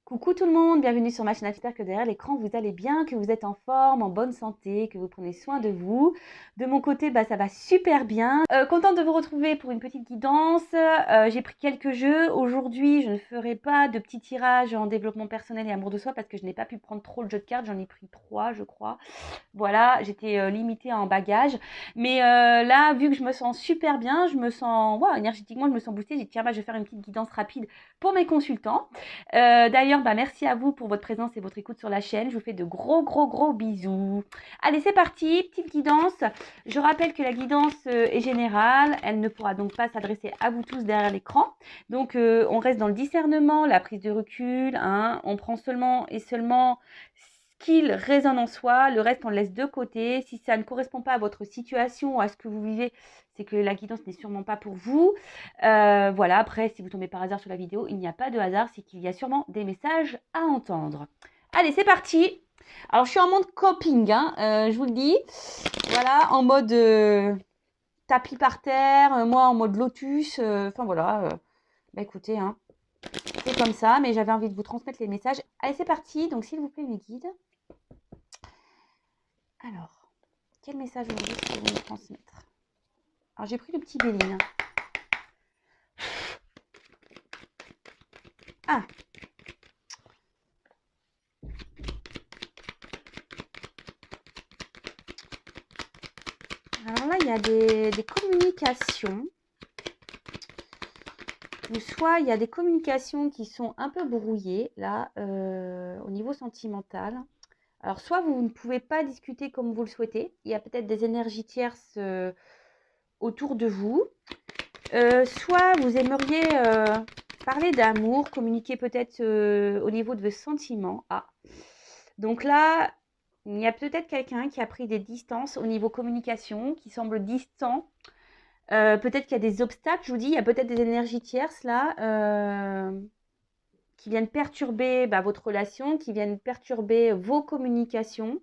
Coucou tout le monde, bienvenue sur ma chaîne. J'espère que derrière l'écran vous allez bien, que vous êtes en forme, en bonne santé, que vous prenez soin de vous. De mon côté, ça va super bien. Contente de vous retrouver pour une petite guidance. J'ai pris quelques jeux. Aujourd'hui, je ne ferai pas de petits tirages en développement personnel et amour de soi parce que je n'ai pas pu prendre trop le jeu de cartes. J'en ai pris 3, je crois. Voilà, j'étais limitée en bagages. Mais là, vu que je me sens super bien, je me sens, énergétiquement, je me sens boostée. J'ai dit, tiens, je vais faire une petite guidance rapide pour mes consultants. D'ailleurs, merci à vous pour votre présence et votre écoute sur la chaîne. Je vous fais de gros bisous. Allez, c'est parti, petite guidance. Je rappelle que la guidance est générale. Elle ne pourra donc pas s'adresser à vous tous derrière l'écran. Donc, on reste dans le discernement, la prise de recul. On prend seulement ce qu'il résonne en soi. Le reste, on le laisse de côté. Si ça ne correspond pas à votre situation ou à ce que vous vivez, c'est que la guidance n'est sûrement pas pour vous. Voilà, après, si vous tombez par hasard sur la vidéo, il n'y a pas de hasard, c'est qu'il y a sûrement des messages à entendre. Allez, c'est parti. Alors, je suis en mode coping, je vous le dis. Voilà, en mode tapis par terre, moi en mode lotus. Enfin, voilà. Écoutez, c'est comme ça, mais j'avais envie de vous transmettre les messages. Allez, c'est parti. Donc, s'il vous plaît, mes guides. Alors, quel message aujourd'hui est-ce que vous me transmettre? Alors, j'ai pris le petit Béline. Ah, alors là, il y a des communications. Ou soit il y a des communications qui sont un peu brouillées, là, au niveau sentimental. Alors, soit vous ne pouvez pas discuter comme vous le souhaitez. Il y a peut-être des énergies tierces autour de vous. Soit vous aimeriez parler d'amour, communiquer peut-être au niveau de vos sentiments. Ah, donc là, il y a peut-être quelqu'un qui a pris des distances au niveau communication, qui semble distant. Peut-être qu'il y a des obstacles, je vous dis, il y a peut-être des énergies tierces là qui viennent perturber votre relation, qui viennent perturber vos communications.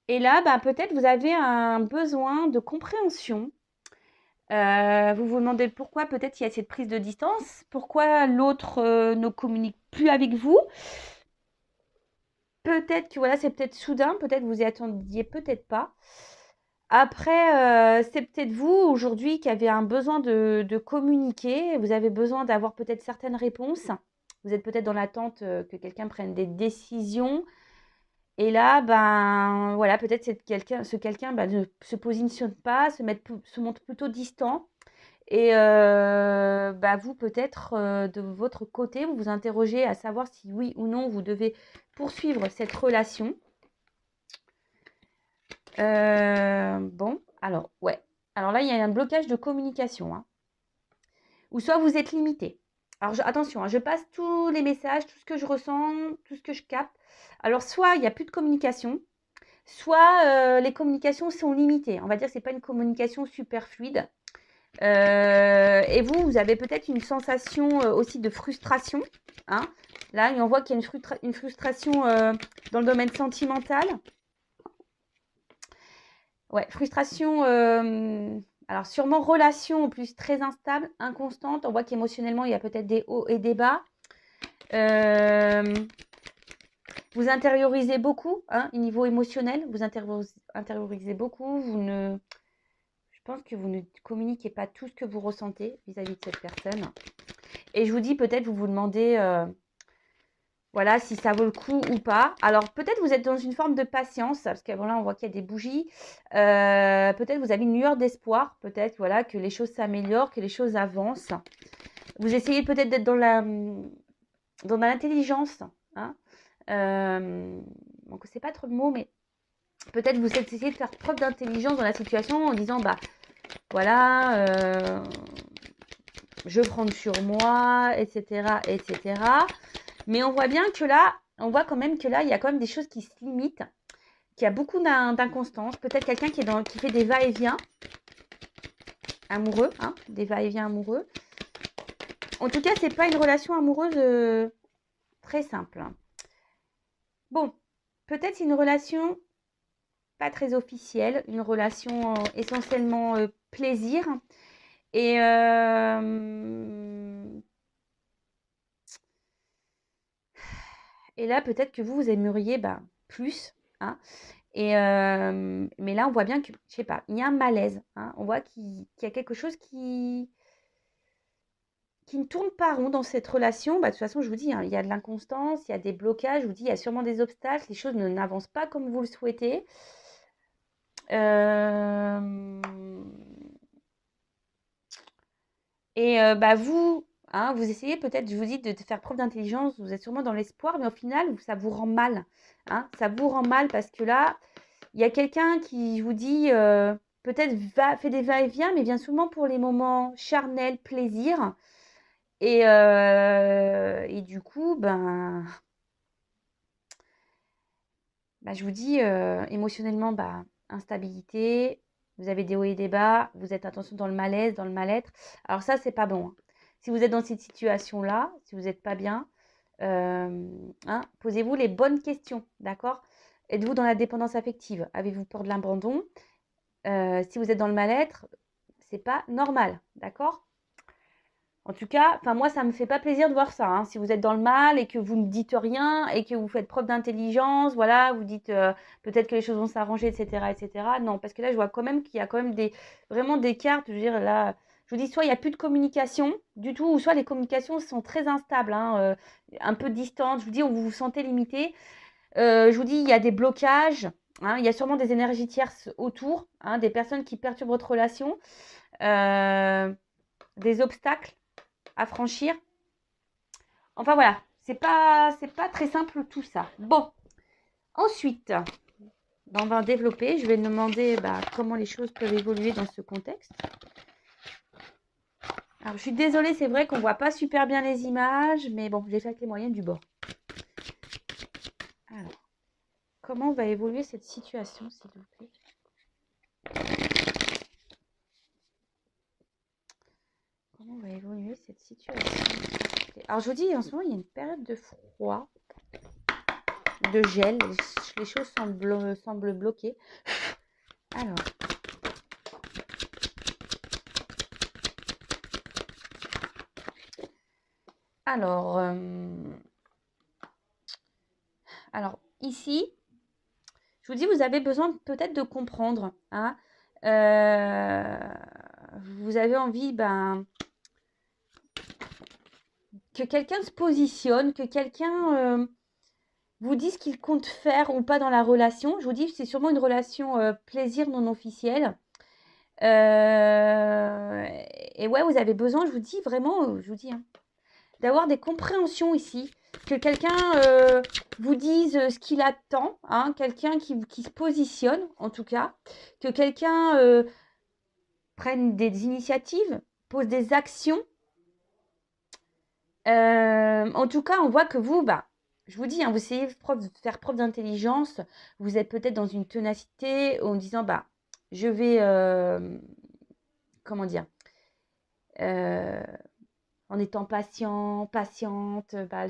Et là, peut-être vous avez un besoin de compréhension. Vous vous demandez pourquoi peut-être il y a cette prise de distance, pourquoi l'autre ne communique plus avec vous. Peut-être que voilà, c'est peut-être soudain, peut-être vous y attendiez, peut-être pas. Après, c'est peut-être vous aujourd'hui qui avez un besoin de communiquer. Vous avez besoin d'avoir peut-être certaines réponses. Vous êtes peut-être dans l'attente que quelqu'un prenne des décisions. Et là, voilà, peut-être ce quelqu'un ne se positionne pas, se montre plutôt distant. Et vous, peut-être, de votre côté, vous vous interrogez à savoir si oui ou non vous devez poursuivre cette relation. Bon, alors, ouais. Alors là, il y a un blocage de communication. Ou soit vous êtes limité. Alors, attention, je passe tous les messages, tout ce que je ressens, tout ce que je capte. Alors, soit il n'y a plus de communication, soit les communications sont limitées. On va dire que ce n'est pas une communication super fluide. Et vous avez peut-être une sensation aussi de frustration. Là, on voit qu'il y a une frustration dans le domaine sentimental. Ouais, frustration. Alors, sûrement relation en plus très instable, inconstante. On voit qu'émotionnellement, il y a peut-être des hauts et des bas. Vous intériorisez beaucoup, au niveau émotionnel. Vous intériorisez beaucoup. Je pense que vous ne communiquez pas tout ce que vous ressentez vis-à-vis de cette personne. Et je vous dis, peut-être vous vous demandez voilà, si ça vaut le coup ou pas. Alors, peut-être vous êtes dans une forme de patience, parce que voilà, on voit qu'il y a des bougies. Peut-être vous avez une lueur d'espoir, peut-être voilà, que les choses s'améliorent, que les choses avancent. Vous essayez peut-être d'être dans l'intelligence. Donc, c'est pas trop de mots, mais peut-être vous essayez de faire preuve d'intelligence dans la situation en disant, voilà, je prends sur moi, etc., etc. Mais on voit bien que là, il y a quand même des choses qui se limitent, qu'il y a beaucoup d'inconstance. Peut-être quelqu'un qui fait des va-et-vient amoureux, des va-et-vient amoureux. En tout cas, c'est pas une relation amoureuse très simple. Bon, peut-être c'est une relation pas très officielle, une relation essentiellement plaisir. Et là, peut-être que vous aimeriez plus. Hein. Mais là, on voit bien que, je sais pas, il y a un malaise. Hein. On voit qu'il y a quelque chose qui ne tourne pas rond dans cette relation. De toute façon, je vous dis, hein, il y a de l'inconstance, il y a des blocages, je vous dis, il y a sûrement des obstacles, les choses n'avancent pas comme vous le souhaitez. Vous, hein, vous essayez peut-être, je vous dis, de faire preuve d'intelligence, vous êtes sûrement dans l'espoir, mais au final, ça vous rend mal. Hein, ça vous rend mal parce que là, il y a quelqu'un qui, je vous dis, peut-être fait des va-et-vient, mais vient souvent pour les moments charnels, plaisir. Et du coup, je vous dis, émotionnellement, instabilité, vous avez des hauts et des bas, vous êtes, attention, dans le malaise, dans le mal-être. Alors ça, c'est pas bon. Hein. Si vous êtes dans cette situation-là, si vous n'êtes pas bien, posez-vous les bonnes questions, d'accord? Êtes-vous dans la dépendance affective? Avez-vous peur de l'abandon? Si vous êtes dans le mal-être, c'est pas normal, d'accord? En tout cas, moi, ça me fait pas plaisir de voir ça. Hein. Si vous êtes dans le mal et que vous ne dites rien et que vous faites preuve d'intelligence, voilà, vous dites peut-être que les choses vont s'arranger, etc., etc. Non, parce que là, je vois quand même qu'il y a quand même vraiment des cartes. Je veux dire, là, je vous dis, soit il n'y a plus de communication du tout, ou soit les communications sont très instables, hein, un peu distantes. Je vous dis, vous vous sentez limité. Je vous dis, il y a des blocages. Hein, il y a sûrement des énergies tierces autour, hein, des personnes qui perturbent votre relation, des obstacles à franchir. Enfin voilà, c'est pas très simple tout ça. Bon, ensuite, on va développer. Je vais demander comment les choses peuvent évoluer dans ce contexte. Alors, je suis désolée, c'est vrai qu'on voit pas super bien les images, mais bon, j'ai fait avec les moyens du bord. Alors, comment va évoluer cette situation, s'il vous plaît? Comment va évoluer cette situation? Alors, je vous dis, en ce moment, il y a une période de froid, de gel. Les choses semblent bloquées. Alors, alors ici, je vous dis, vous avez besoin peut-être de comprendre. Hein, vous avez envie que quelqu'un se positionne, que quelqu'un vous dise ce qu'il compte faire ou pas dans la relation. Je vous dis, c'est sûrement une relation plaisir non officielle. Et ouais, vous avez besoin, je vous dis vraiment, je vous dis, hein, d'avoir des compréhensions ici. Que quelqu'un vous dise ce qu'il attend, hein, quelqu'un qui se positionne, en tout cas. Que quelqu'un prenne des initiatives, pose des actions. En tout cas, on voit que vous, je vous dis, hein, vous essayez de faire preuve d'intelligence. Vous êtes peut-être dans une ténacité en disant, je vais, comment dire, en étant patiente,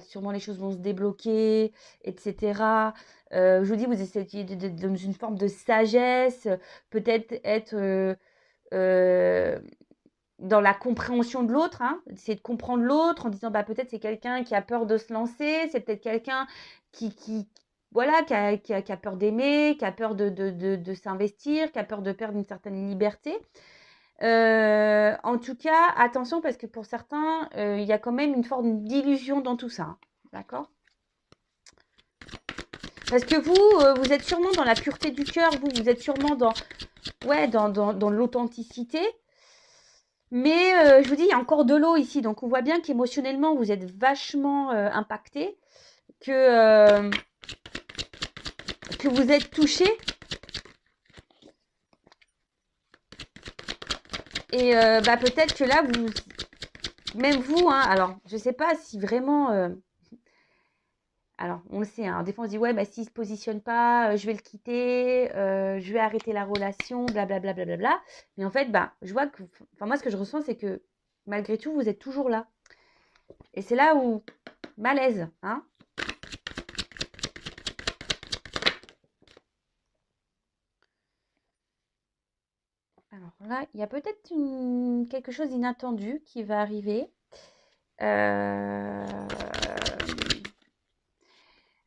sûrement les choses vont se débloquer, etc. Je vous dis, vous essayez dans une forme de sagesse, peut-être être dans la compréhension de l'autre, hein, essayer de comprendre l'autre en disant peut-être c'est quelqu'un qui a peur de se lancer, c'est peut-être quelqu'un voilà, qui a peur d'aimer, qui a peur de s'investir, qui a peur de perdre une certaine liberté. En tout cas, attention parce que pour certains, il y a quand même une forme d'illusion dans tout ça. Hein, d'accord? Parce que vous êtes sûrement dans la pureté du cœur, vous êtes sûrement dans l'authenticité. Mais je vous dis, il y a encore de l'eau ici. Donc, on voit bien qu'émotionnellement, vous êtes vachement impacté, que vous êtes touché. Et peut-être que là, même vous, hein, alors, je ne sais pas si vraiment... alors, on le sait, hein, des fois, on se dit, ouais, s'il ne se positionne pas, je vais le quitter, je vais arrêter la relation, blablabla. Bla. Mais en fait, je vois que... Enfin, moi, ce que je ressens, c'est que malgré tout, vous êtes toujours là. Et c'est là où... Malaise, hein. Alors là, il y a peut-être quelque chose d'inattendu qui va arriver.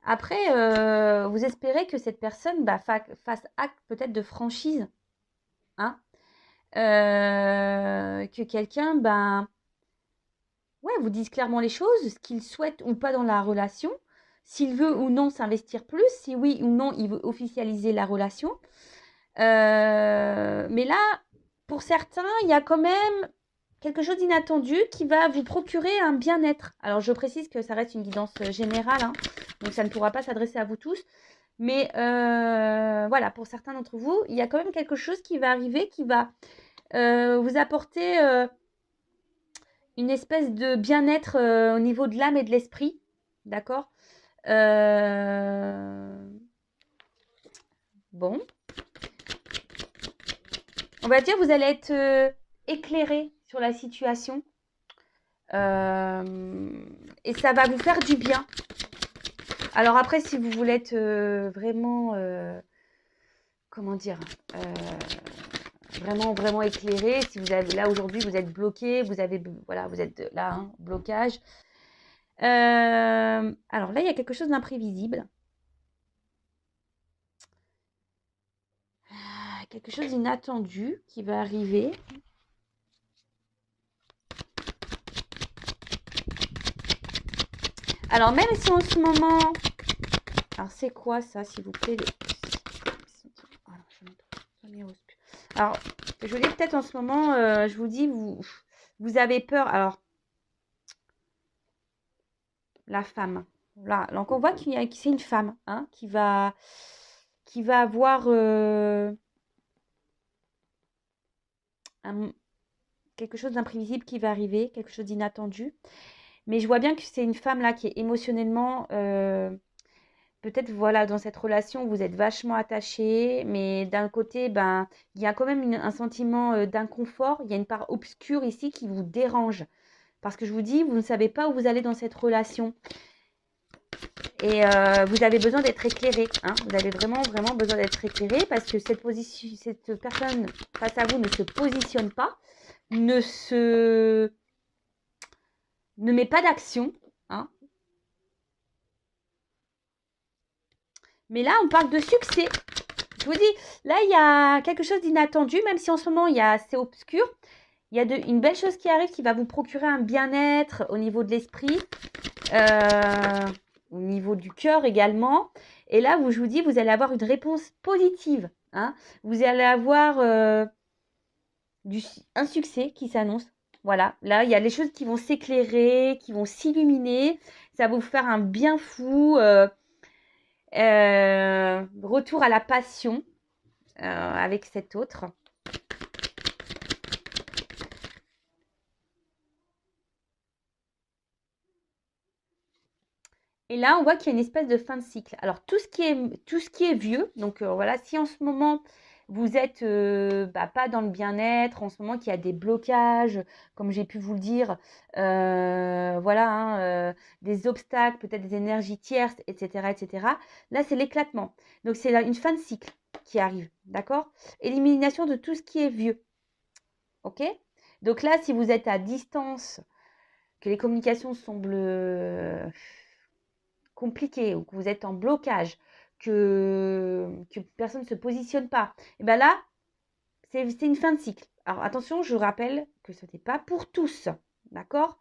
Après, vous espérez que cette personne fasse acte peut-être de franchise, hein, que quelqu'un ouais, vous dise clairement les choses, ce qu'il souhaite ou pas dans la relation, s'il veut ou non s'investir plus, si oui ou non il veut officialiser la relation. Mais là, pour certains, il y a quand même quelque chose d'inattendu qui va vous procurer un bien-être. Alors, je précise que ça reste une guidance générale, hein, donc ça ne pourra pas s'adresser à vous tous. Mais voilà, pour certains d'entre vous, il y a quand même quelque chose qui va arriver, qui va vous apporter une espèce de bien-être au niveau de l'âme et de l'esprit. D'accord. Bon. On va dire vous allez être éclairé sur la situation. Et ça va vous faire du bien. Alors après, si vous voulez être vraiment, comment dire, vraiment éclairé, si vous avez là aujourd'hui, vous êtes bloqué, voilà, vous êtes là, hein, blocage. Alors là, il y a quelque chose d'imprévisible. Quelque chose d'inattendu qui va arriver. Alors même si en ce moment... Alors c'est quoi ça, s'il vous plaît? Alors, je vous dis peut-être en ce moment, je vous dis, vous avez peur. Alors, la femme. Là, donc on voit que c'est une femme, hein, qui va avoir quelque chose d'imprévisible qui va arriver, quelque chose d'inattendu. Mais je vois bien que c'est une femme là qui est émotionnellement, peut-être voilà, dans cette relation, vous êtes vachement attachés, mais d'un côté, il y a quand même un sentiment d'inconfort. Il y a une part obscure ici qui vous dérange. Parce que je vous dis, vous ne savez pas où vous allez dans cette relation. Et vous avez besoin d'être éclairé. Hein. Vous avez vraiment besoin d'être éclairé parce que cette personne face à vous ne se positionne pas, ne met pas d'action. Hein. Mais là, on parle de succès. Je vous dis, là, il y a quelque chose d'inattendu, même si en ce moment, c'est obscur. Il y a une belle chose qui arrive qui va vous procurer un bien-être au niveau de l'esprit, au niveau du cœur également. Et là, je vous dis, vous allez avoir une réponse positive. Hein. Vous allez avoir un succès qui s'annonce. Voilà, là, il y a les choses qui vont s'éclairer, qui vont s'illuminer. Ça va vous faire un bien fou. Retour à la passion avec cet autre. Et là, on voit qu'il y a une espèce de fin de cycle. Alors, tout ce qui est vieux, donc voilà, si en ce moment, vous êtes pas dans le bien-être, en ce moment qu'il y a des blocages, comme j'ai pu vous le dire, voilà, hein, des obstacles, peut-être des énergies tierces, etc., etc. Là, c'est l'éclatement. Donc, c'est une fin de cycle qui arrive, d'accord? Élimination de tout ce qui est vieux, ok? Donc là, si vous êtes à distance, que les communications semblent compliqué ou que vous êtes en blocage, que personne ne se positionne pas, et bien là, c'est une fin de cycle. Alors attention, je rappelle que ce n'est pas pour tous, d'accord?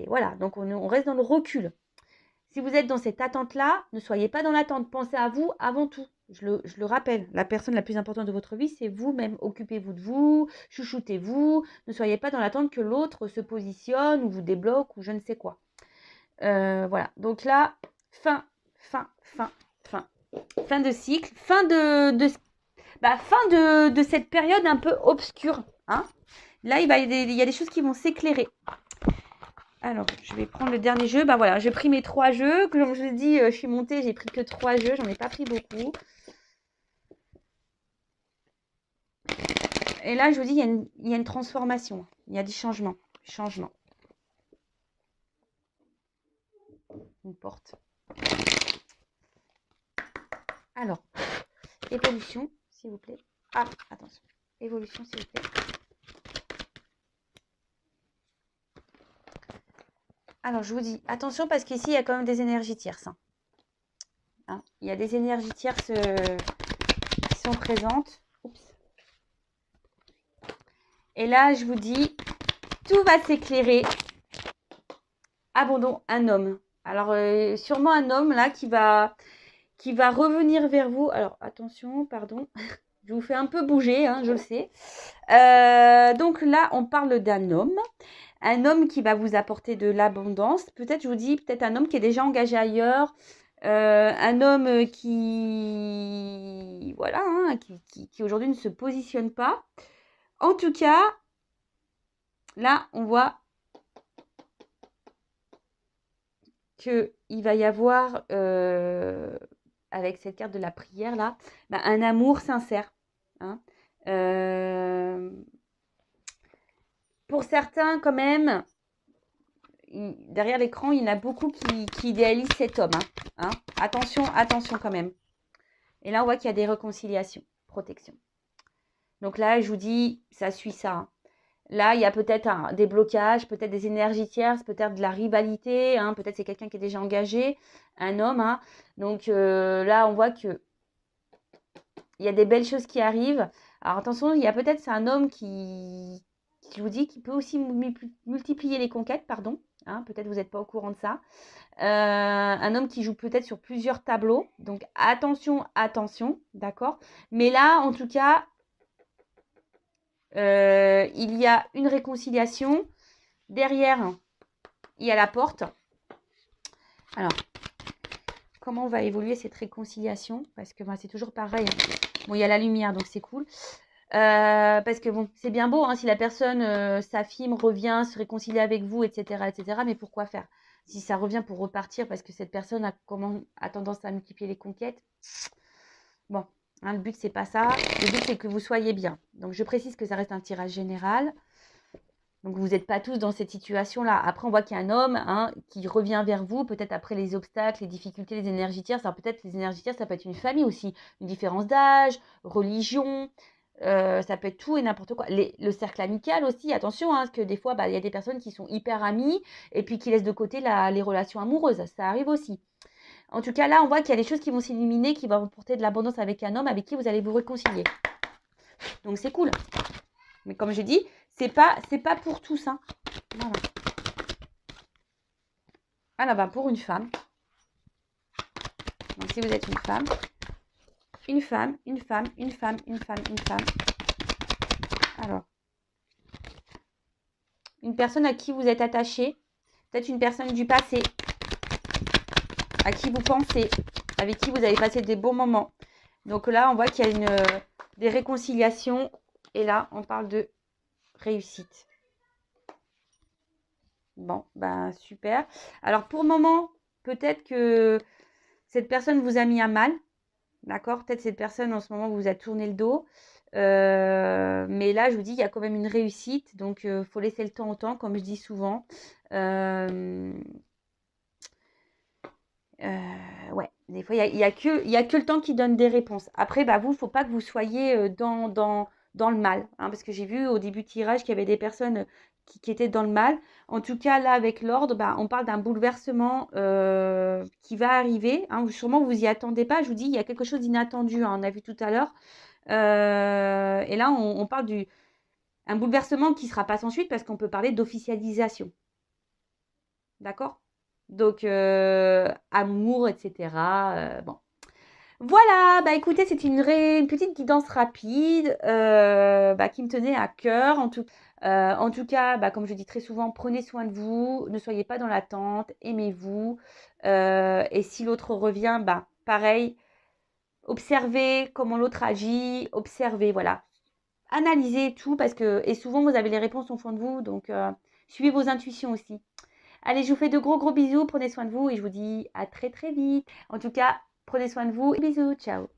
Voilà, donc on reste dans le recul. Si vous êtes dans cette attente-là, ne soyez pas dans l'attente. Pensez à vous avant tout. Je le rappelle, la personne la plus importante de votre vie, c'est vous-même. Occupez-vous de vous, chouchoutez-vous. Ne soyez pas dans l'attente que l'autre se positionne ou vous débloque ou je ne sais quoi. Voilà, donc là, fin de cycle, fin de cette période un peu obscure. Hein. Là, il y a des choses qui vont s'éclairer. Alors, je vais prendre le dernier jeu. Voilà, j'ai pris mes 3 jeux. Comme je vous dis, je suis montée, j'ai pris que 3 jeux. J'en ai pas pris beaucoup. Et là, je vous dis, il y a une transformation. Il y a des changements. Une porte. Alors, évolution, s'il vous plaît. Ah, attention. Évolution, s'il vous plaît. Alors, je vous dis, attention parce qu'ici, il y a quand même des énergies tierces. Hein. Il y a des énergies tierces qui sont présentes. Oups. Et là, je vous dis, tout va s'éclairer. Abandon, un homme. Alors, sûrement un homme là qui va revenir vers vous. Alors, attention, pardon. Je vous fais un peu bouger, hein, je le sais. Donc là, on parle d'un homme. Un homme qui va vous apporter de l'abondance. Peut-être, je vous dis, peut-être un homme qui est déjà engagé ailleurs. Un homme qui, voilà, hein, qui aujourd'hui ne se positionne pas. En tout cas, là, on voit qu'il va y avoir, avec cette carte de la prière, là, bah, un amour sincère. Hein. Pour certains, quand même, derrière l'écran, il y en a beaucoup qui idéalisent cet homme. Hein. Attention, attention quand même. Et là, on voit qu'il y a des réconciliations, protection. Donc là, je vous dis, ça suit ça. Hein. Là, il y a peut-être des blocages, peut-être des énergies tierces, peut-être de la rivalité. Hein, peut-être c'est quelqu'un qui est déjà engagé, un homme. Hein. Donc là, on voit que il y a des belles choses qui arrivent. Alors attention, il y a peut-être, c'est un homme qui je vous dis, qui peut aussi multiplier les conquêtes, pardon. Hein, peut-être vous n'êtes pas au courant de ça. Un homme qui joue peut-être sur plusieurs tableaux. Donc attention, attention, d'accord. Mais là, en tout cas, il y a une réconciliation. Derrière, il y a la porte. Alors, comment va évoluer cette réconciliation? Parce que c'est toujours pareil. Bon, il y a la lumière, donc c'est cool. Parce que bon, c'est bien beau, hein, si la personne s'affirme, revient, se réconcilie avec vous, etc., etc. Mais pourquoi faire? Si ça revient pour repartir parce que cette personne a tendance à multiplier les conquêtes. Bon, hein, le but, c'est pas ça. Le but, c'est que vous soyez bien. Donc, je précise que ça reste un tirage général. Donc, vous n'êtes pas tous dans cette situation-là. Après, on voit qu'il y a un homme qui revient vers vous, peut-être après les obstacles, les difficultés, les énergies tierces. Alors, peut-être les énergies tierces, ça peut être une famille aussi. Une différence d'âge, religion. Ça peut être tout et n'importe quoi. Le cercle amical aussi, attention, parce que des fois, il y a des personnes qui sont hyper amies et puis qui laissent de côté les relations amoureuses. Ça arrive aussi. En tout cas, là, on voit qu'il y a des choses qui vont s'illuminer, qui vont vous porter de l'abondance avec un homme avec qui vous allez vous réconcilier. Donc, c'est cool. Mais comme je dis, c'est pas pour tous. Hein. Voilà. Alors, pour une femme. Donc, si vous êtes une femme. Une femme, une femme, une femme, une femme, une femme. Alors. Une personne à qui vous êtes attaché. Peut-être une personne du passé. À qui vous pensez. Avec qui vous avez passé des bons moments. Donc là, on voit qu'il y a des réconciliations. Et là, on parle de réussite. Bon, super. Alors, pour le moment, peut-être que cette personne vous a mis à mal. D'accord? Peut-être cette personne, en ce moment, vous a tourné le dos. Mais là, je vous dis, il y a quand même une réussite. Donc, il faut laisser le temps au temps, comme je dis souvent. Ouais, des fois, il y a que le temps qui donne des réponses. Après, vous, il ne faut pas que vous soyez dans le mal. Hein, parce que j'ai vu au début du tirage qu'il y avait des personnes qui étaient dans le mal. En tout cas, là, avec l'ordre, on parle d'un bouleversement qui va arriver. Hein, sûrement, vous n'y attendez pas. Je vous dis, il y a quelque chose d'inattendu. Hein, on a vu tout à l'heure. Et là, on parle un bouleversement qui ne sera pas sans suite parce qu'on peut parler d'officialisation. D'accord? Donc, amour, etc. Bon. Voilà, écoutez, c'est une petite guidance rapide qui me tenait à cœur. En tout cas, comme je dis très souvent, prenez soin de vous, ne soyez pas dans l'attente, aimez-vous. Et si l'autre revient, pareil, observez comment l'autre agit, observez, voilà. Analysez tout et souvent vous avez les réponses au fond de vous, donc suivez vos intuitions aussi. Allez, je vous fais de gros bisous, prenez soin de vous et je vous dis à très très vite. En tout cas, prenez soin de vous et bisous, ciao.